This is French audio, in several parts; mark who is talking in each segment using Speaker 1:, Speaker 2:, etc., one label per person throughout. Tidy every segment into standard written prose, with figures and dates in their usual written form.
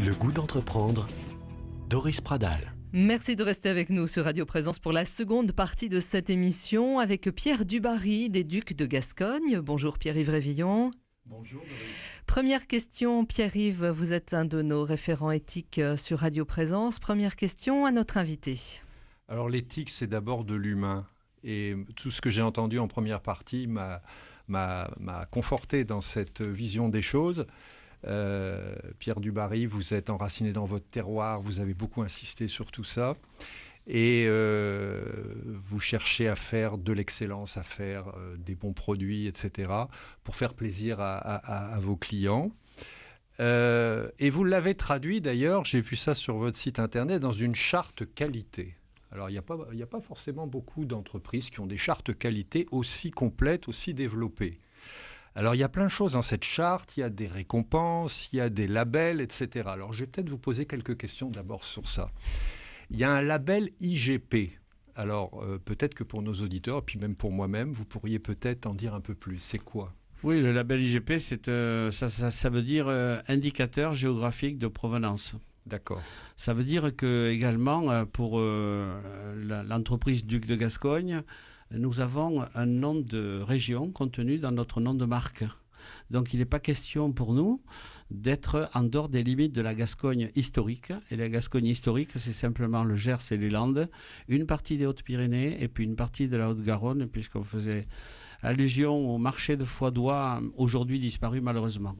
Speaker 1: Le goût d'entreprendre, Doris Pradal.
Speaker 2: Merci de rester avec nous sur Radio Présence pour la seconde partie de cette émission avec Pierre Dubarry des Ducs de Gascogne. Bonjour Pierre-Yves Révillon.
Speaker 3: Bonjour Doris.
Speaker 2: Première question, Pierre-Yves, vous êtes un de nos référents éthiques sur Radio Présence. Première question à notre invité.
Speaker 3: Alors l'éthique, c'est d'abord de l'humain. Et tout ce que j'ai entendu en première partie m'a conforté dans cette vision des choses. Pierre Dubarry, vous êtes enraciné dans votre terroir, vous avez beaucoup insisté sur tout ça. Et vous cherchez à faire de l'excellence, à faire des bons produits, etc., pour faire plaisir à vos clients. Et vous l'avez traduit d'ailleurs, j'ai vu ça sur votre site internet, dans une charte qualité. Alors il n'y a pas forcément beaucoup d'entreprises qui ont des chartes qualité aussi complètes, aussi développées. Alors il y a plein de choses dans cette charte, il y a des récompenses, il y a des labels, etc. Alors je vais peut-être vous poser quelques questions d'abord sur ça. Il y a un label IGP. Alors, peut-être que pour nos auditeurs, et puis même pour moi-même, vous pourriez peut-être en dire un peu plus. C'est quoi ?
Speaker 4: Oui, le label IGP, ça veut dire indicateur géographique de provenance.
Speaker 3: D'accord.
Speaker 4: Ça veut dire que également, pour l'entreprise Ducs de Gascogne, nous avons un nom de région contenu dans notre nom de marque. Donc il n'est pas question pour nous d'être en dehors des limites de la Gascogne historique. Et la Gascogne historique, c'est simplement le Gers et les Landes, une partie des Hautes-Pyrénées et puis une partie de la Haute-Garonne, puisqu'on faisait allusion au marché de Foix-d'Oie, aujourd'hui disparu malheureusement.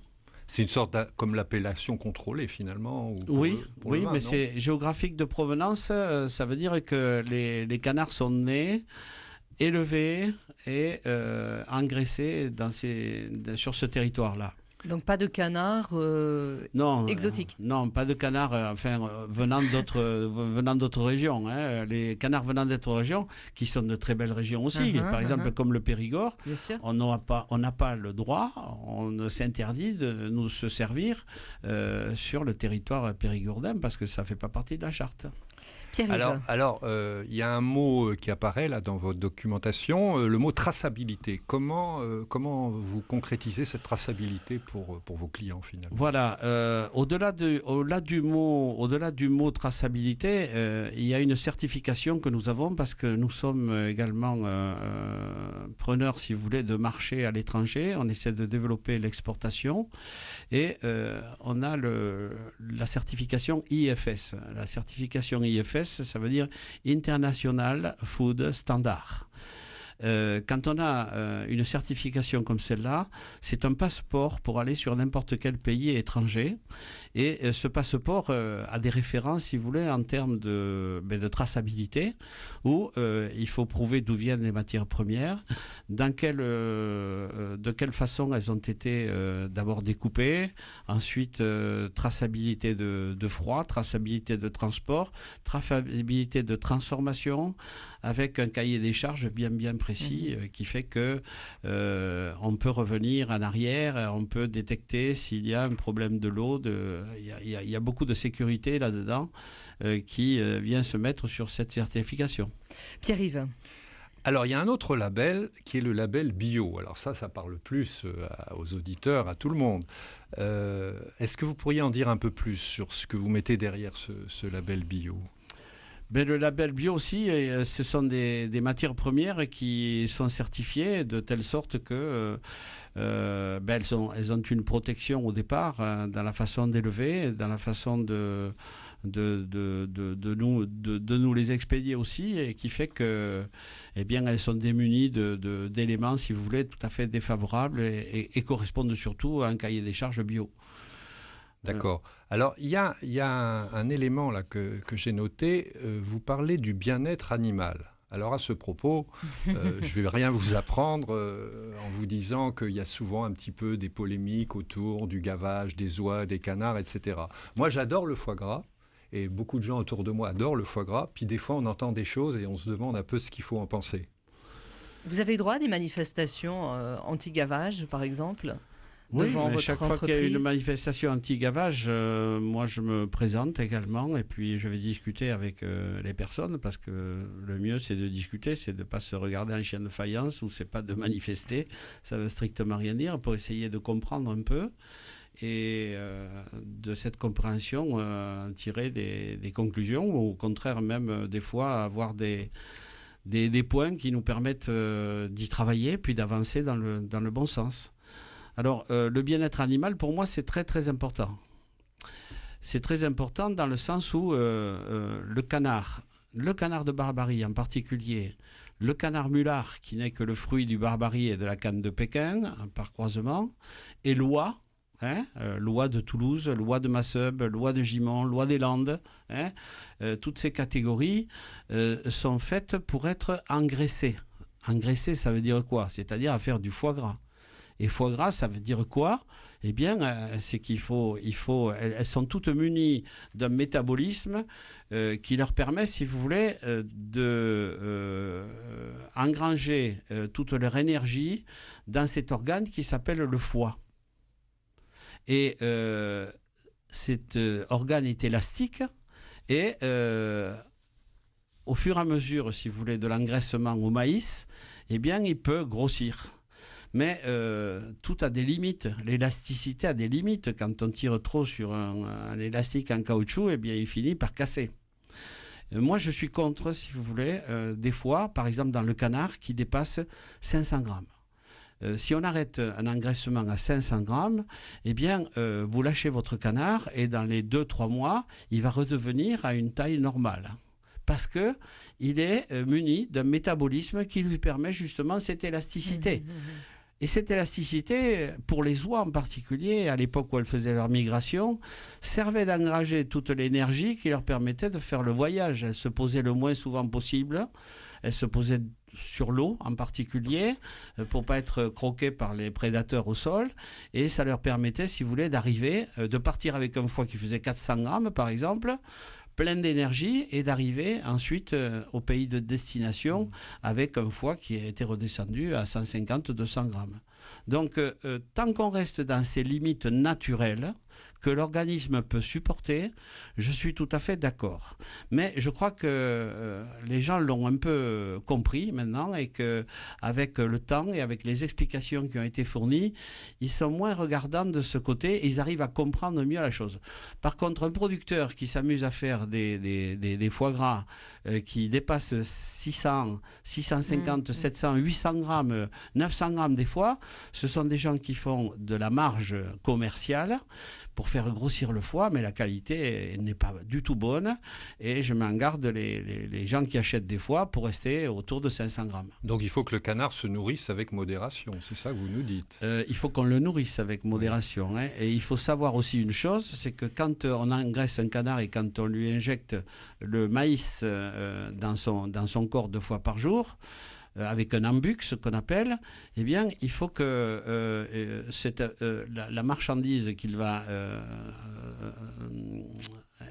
Speaker 3: C'est une sorte comme l'appellation contrôlée finalement
Speaker 4: Oui, mais c'est géographique de provenance. Ça veut dire que les canards sont nés, élevés et engraissés sur ce territoire-là.
Speaker 2: Donc pas de canards exotiques.
Speaker 4: Non, pas de canards venant d'autres régions. Hein. Les canards venant d'autres régions, qui sont de très belles régions aussi, par exemple comme le Périgord, on n'a pas le droit, on s'interdit de nous se servir sur le territoire périgordin parce que ça ne fait pas partie de la charte.
Speaker 3: Alors, il y a un mot qui apparaît là dans votre documentation, le mot traçabilité. Comment vous concrétisez cette traçabilité pour vos clients finalement ?
Speaker 4: Voilà, au-delà du mot traçabilité, il y a une certification que nous avons parce que nous sommes également preneurs, si vous voulez, de marché à l'étranger. On essaie de développer l'exportation et on a la certification IFS. La certification IFS, ça veut dire International Food Standard. Quand on a une certification comme celle-là, c'est un passeport pour aller sur n'importe quel pays étranger. Et ce passeport a des références, si vous voulez, en termes de traçabilité, où il faut prouver d'où viennent les matières premières, de quelle façon elles ont été d'abord découpées, ensuite traçabilité de froid, traçabilité de transport, traçabilité de transformation, avec un cahier des charges bien précis qui fait que on peut revenir en arrière, on peut détecter s'il y a un problème de l'eau. Il y a beaucoup de sécurité là-dedans qui vient se mettre sur cette certification.
Speaker 2: Pierre-Yves.
Speaker 3: Alors, il y a un autre label qui est le label bio. Alors ça parle plus aux auditeurs, à tout le monde. Est-ce que vous pourriez en dire un peu plus sur ce que vous mettez derrière ce label bio ?
Speaker 4: Le label bio aussi, ce sont des matières premières qui sont certifiées de telle sorte que elles ont une protection au départ dans la façon d'élever, dans la façon de nous les expédier aussi, et qui fait que elles sont démunies d'éléments, si vous voulez, tout à fait défavorables et correspondent surtout à un cahier des charges bio.
Speaker 3: D'accord. Alors, il y a un élément là que j'ai noté. Vous parlez du bien-être animal. Alors, à ce propos, je ne vais rien vous apprendre en vous disant qu'il y a souvent un petit peu des polémiques autour du gavage des oies, des canards, etc. Moi, j'adore le foie gras. Et beaucoup de gens autour de moi adorent le foie gras. Puis des fois, on entend des choses et on se demande un peu ce qu'il faut en penser.
Speaker 2: Vous avez droit à des manifestations anti-gavage, par exemple ?
Speaker 4: Oui, mais chaque fois qu'il y a une manifestation anti-gavage, moi je me présente également et puis je vais discuter avec les personnes parce que le mieux c'est de discuter, c'est de ne pas se regarder en chien de faïence ou c'est pas de manifester, ça veut strictement rien dire pour essayer de comprendre un peu et de cette compréhension tirer des conclusions, ou au contraire même des fois avoir des points qui nous permettent d'y travailler puis d'avancer dans le bon sens. Alors le bien-être animal pour moi c'est très très important. C'est très important dans le sens où le canard de Barbarie en particulier, le canard mulard qui n'est que le fruit du Barbarie et de la canne de Pékin par croisement, et l'oie, l'oie de Toulouse, l'oie de Masseube, l'oie de Gimont, l'oie des Landes, toutes ces catégories sont faites pour être engraissées. Engraisser, ça veut dire quoi? C'est-à-dire à faire du foie gras. Et foie gras, ça veut dire quoi? Eh bien, c'est elles sont toutes munies d'un métabolisme qui leur permet, si vous voulez, engranger toute leur énergie dans cet organe qui s'appelle le foie. Et cet organe est élastique et au fur et à mesure, si vous voulez, de l'engraissement au maïs, eh bien, il peut grossir. Mais tout a des limites. L'élasticité a des limites. Quand on tire trop sur un élastique en caoutchouc, eh bien, il finit par casser. Moi, je suis contre, si vous voulez, des fois, par exemple dans le canard, qui dépasse 500 grammes. Si on arrête un engraissement à 500 grammes, eh bien, vous lâchez votre canard et dans les 2-3 mois, il va redevenir à une taille normale. Parce qu'il est muni d'un métabolisme qui lui permet justement cette élasticité. Et cette élasticité, pour les oies en particulier, à l'époque où elles faisaient leur migration, servait d'engranger toute l'énergie qui leur permettait de faire le voyage. Elles se posaient le moins souvent possible. Elles se posaient sur l'eau en particulier pour ne pas être croquées par les prédateurs au sol. Et ça leur permettait, si vous voulez, de partir avec un foie qui faisait 400 grammes par exemple, plein d'énergie, et d'arriver ensuite au pays de destination avec un foie qui a été redescendu à 150-200 grammes. Donc, tant qu'on reste dans ces limites naturelles que l'organisme peut supporter, je suis tout à fait d'accord. Mais je crois que les gens l'ont un peu compris maintenant, et qu'avec le temps et avec les explications qui ont été fournies, ils sont moins regardants de ce côté et ils arrivent à comprendre mieux la chose. Par contre, un producteur qui s'amuse à faire des foie gras qui dépassent 600, 650, 700, 800 grammes, 900 grammes des fois, ce sont des gens qui font de la marge commerciale pour faire grossir le foie, mais la qualité n'est pas du tout bonne, et je m'en garde les gens qui achètent des foies pour rester autour de 500 grammes.
Speaker 3: Donc il faut que le canard se nourrisse avec modération, c'est ça que vous nous dites?
Speaker 4: Il faut qu'on le nourrisse avec modération, hein. Et il faut savoir aussi une chose, c'est que quand on engraisse un canard et quand on lui injecte le maïs dans son corps 2 fois par jour, avec un embux, ce qu'on appelle, eh bien, il faut que la marchandise qu'il va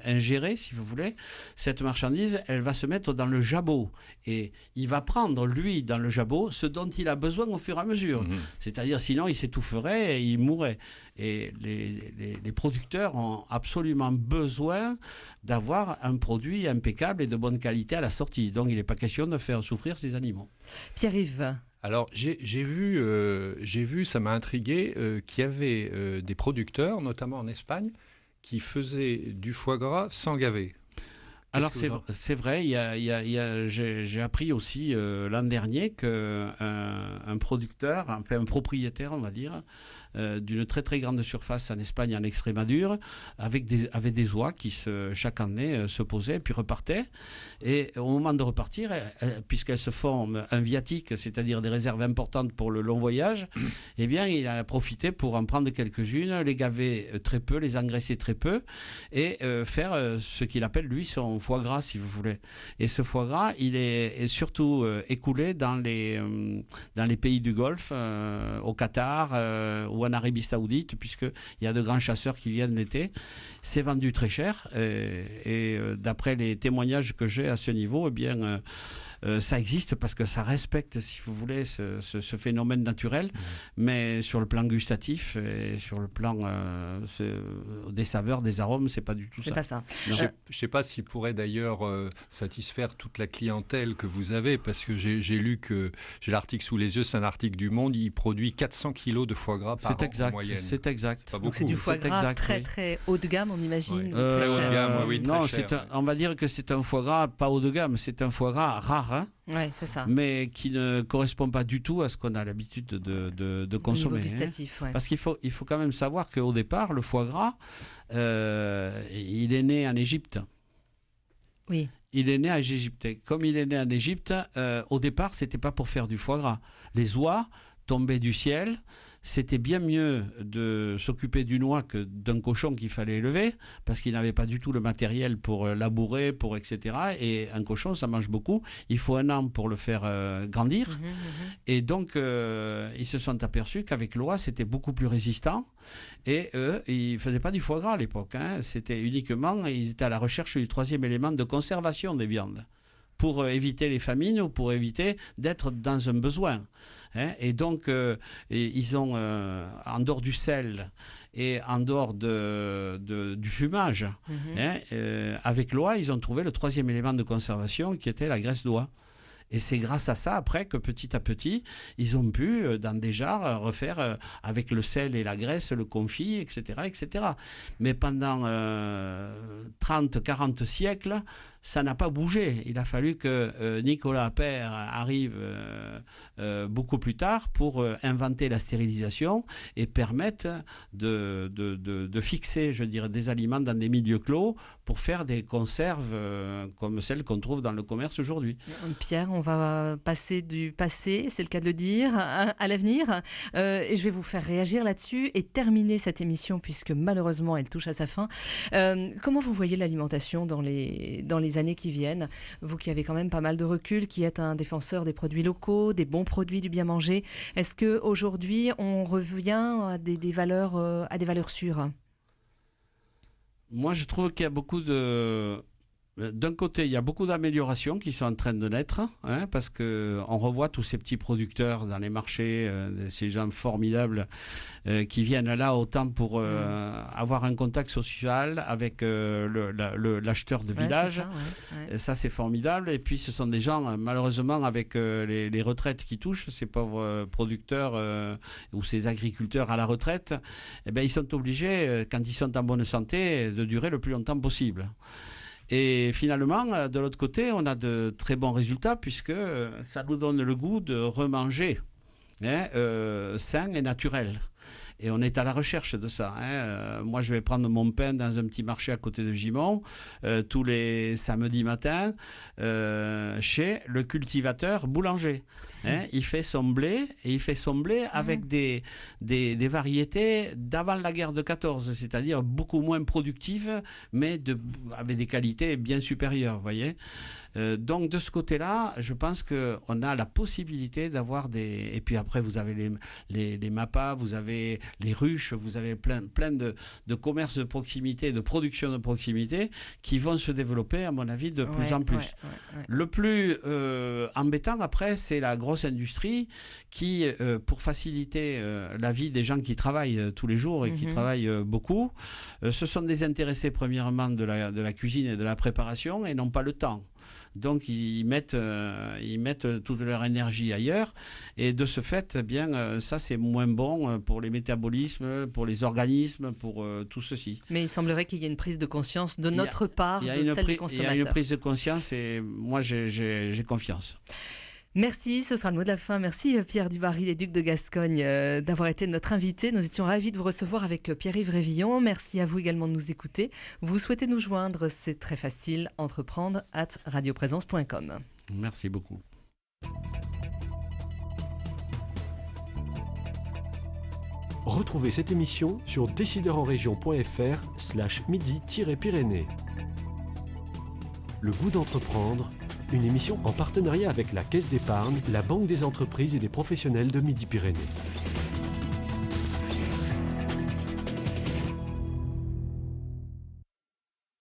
Speaker 4: ingérer, si vous voulez, cette marchandise, elle va se mettre dans le jabot. Et il va prendre, lui, dans le jabot, ce dont il a besoin au fur et à mesure. C'est-à-dire, sinon, il s'étoufferait et il mourrait. Et les producteurs ont absolument besoin d'avoir un produit impeccable et de bonne qualité à la sortie. Donc, il n'est pas question de faire souffrir ces animaux.
Speaker 2: Pierre-Yves.
Speaker 3: Alors, j'ai vu, ça m'a intrigué, qu'il y avait des producteurs, notamment en Espagne, qui faisaient du foie gras sans gaver.
Speaker 4: Alors c'est vrai, j'ai appris aussi l'an dernier qu'un producteur, enfin un propriétaire, on va dire, d'une très très grande surface en Espagne, en Extrémadure, avait des oies qui chaque année se posaient puis repartaient. Et au moment de repartir, puisqu'elles se font un viatique, c'est-à-dire des réserves importantes pour le long voyage, eh bien il en a profité pour en prendre quelques-unes, les gaver très peu, les engraisser très peu, et faire ce qu'il appelle lui son foie gras, si vous voulez. Et ce foie gras, il est surtout écoulé dans les pays du Golfe, au Qatar, ou en Arabie Saoudite, puisqu'il y a de grands chasseurs qui viennent l'été. C'est vendu très cher, et d'après les témoignages que j'ai à ce niveau, eh bien, ça existe parce que ça respecte, si vous voulez, ce phénomène naturel, mais sur le plan gustatif et sur le plan des saveurs, des arômes, c'est pas du tout ça.
Speaker 2: C'est pas ça.
Speaker 3: Je ne sais pas s'il pourrait d'ailleurs satisfaire toute la clientèle que vous avez, parce que j'ai lu que, j'ai l'article sous les yeux, c'est un article du Monde, il produit 400 kilos de foie gras par an en moyenne.
Speaker 4: C'est exact.
Speaker 3: C'est pas
Speaker 2: Donc c'est du foie gras très haut de gamme, on imagine.
Speaker 3: Très haut de gamme, oui,
Speaker 4: non,
Speaker 3: très cher.
Speaker 4: on va dire que c'est un foie gras pas haut de gamme, c'est un foie gras rare, hein,
Speaker 2: Ouais, c'est ça.
Speaker 4: mais qui ne correspond pas du tout à ce qu'on a l'habitude de consommer.
Speaker 2: Au niveau gustatif, ouais.
Speaker 4: Parce qu'il faut quand même savoir qu'au départ, le foie gras, il est né en Égypte.
Speaker 2: Oui.
Speaker 4: Il est né en Égypte. Comme il est né en Égypte, au départ, c'était pas pour faire du foie gras. Les oies tombaient du ciel. C'était bien mieux de s'occuper d'une oie que d'un cochon qu'il fallait élever, parce qu'il n'avait pas du tout le matériel pour labourer, pour etc. Et un cochon, ça mange beaucoup. Il faut un an pour le faire grandir. Et donc, ils se sont aperçus qu'avec l'oie, c'était beaucoup plus résistant. Et eux, ils ne faisaient pas du foie gras à l'époque, hein. C'était uniquement, ils étaient à la recherche du troisième élément de conservation des viandes, pour éviter les famines ou pour éviter d'être dans un besoin. Hein, et donc, ils ont, en dehors du sel et en dehors du fumage, avec l'oie, ils ont trouvé le troisième élément de conservation qui était la graisse d'oie. Et c'est grâce à ça, après, que petit à petit, ils ont pu, dans des jarres, refaire avec le sel et la graisse, le confit, etc. etc. Mais pendant 30, 40 siècles, ça n'a pas bougé. Il a fallu que Nicolas Appert arrive beaucoup plus tard pour inventer la stérilisation et permettre de fixer, je dirais, des aliments dans des milieux clos pour faire des conserves comme celles qu'on trouve dans le commerce aujourd'hui.
Speaker 2: Pierre, on va passer du passé, c'est le cas de le dire, à l'avenir. Et je vais vous faire réagir là-dessus et terminer cette émission puisque malheureusement elle touche à sa fin. Comment vous voyez l'alimentation dans les années qui viennent? Vous qui avez quand même pas mal de recul, qui êtes un défenseur des produits locaux, des bons produits, du bien manger, est-ce qu'aujourd'hui on revient à des valeurs sûres?
Speaker 4: Moi, je trouve qu'il y a beaucoup de... D'un côté, il y a beaucoup d'améliorations qui sont en train de naître, hein, parce qu'on revoit tous ces petits producteurs dans les marchés, ces gens formidables qui viennent là autant pour avoir un contact social avec l'acheteur de village. Ça, c'est formidable. Et puis, ce sont des gens, malheureusement, avec les retraites qui touchent, ces pauvres producteurs ou ces agriculteurs à la retraite, eh bien, ils sont obligés, quand ils sont en bonne santé, de durer le plus longtemps possible. Et finalement, de l'autre côté, on a de très bons résultats puisque ça nous donne le goût de remanger sain et naturel. Et on est à la recherche de ça. Hein. Moi, je vais prendre mon pain dans un petit marché à côté de Gimont tous les samedis matins chez le cultivateur boulanger. Hein. Il fait son blé et il fait son blé avec des variétés d'avant la guerre de 14, c'est-à-dire beaucoup moins productives, mais avec des qualités bien supérieures, vous voyez. Donc de ce côté-là, je pense qu'on a la possibilité d'avoir des... Et puis après, vous avez les MAPA, vous avez les ruches, vous avez plein de commerces de proximité, de production de proximité qui vont se développer, à mon avis, de plus en plus. Le plus embêtant, après, c'est la grosse industrie qui, pour faciliter la vie des gens qui travaillent tous les jours et qui travaillent beaucoup, ce sont des intéressés premièrement de la cuisine et de la préparation et n'ont pas le temps. Donc ils mettent toute leur énergie ailleurs et de ce fait, eh bien, ça c'est moins bon pour les métabolismes, pour les organismes, pour tout ceci.
Speaker 2: Mais il semblerait qu'il y ait une prise de conscience de notre part, de celle des consommateurs.
Speaker 4: Il y a une prise de conscience et moi j'ai confiance.
Speaker 2: Merci, ce sera le mot de la fin. Merci Pierre Dubarry, les Ducs de Gascogne, d'avoir été notre invité. Nous étions ravis de vous recevoir avec Pierre-Yves Révillon. Merci à vous également de nous écouter. Vous souhaitez nous joindre, c'est très facile, entreprendre@radioprésence.com.
Speaker 4: Merci beaucoup.
Speaker 1: Retrouvez cette émission sur décideurenrégion.fr/midi-pyrénées. Le goût d'entreprendre, une émission en partenariat avec la Caisse d'épargne, la Banque des entreprises et des professionnels de Midi-Pyrénées.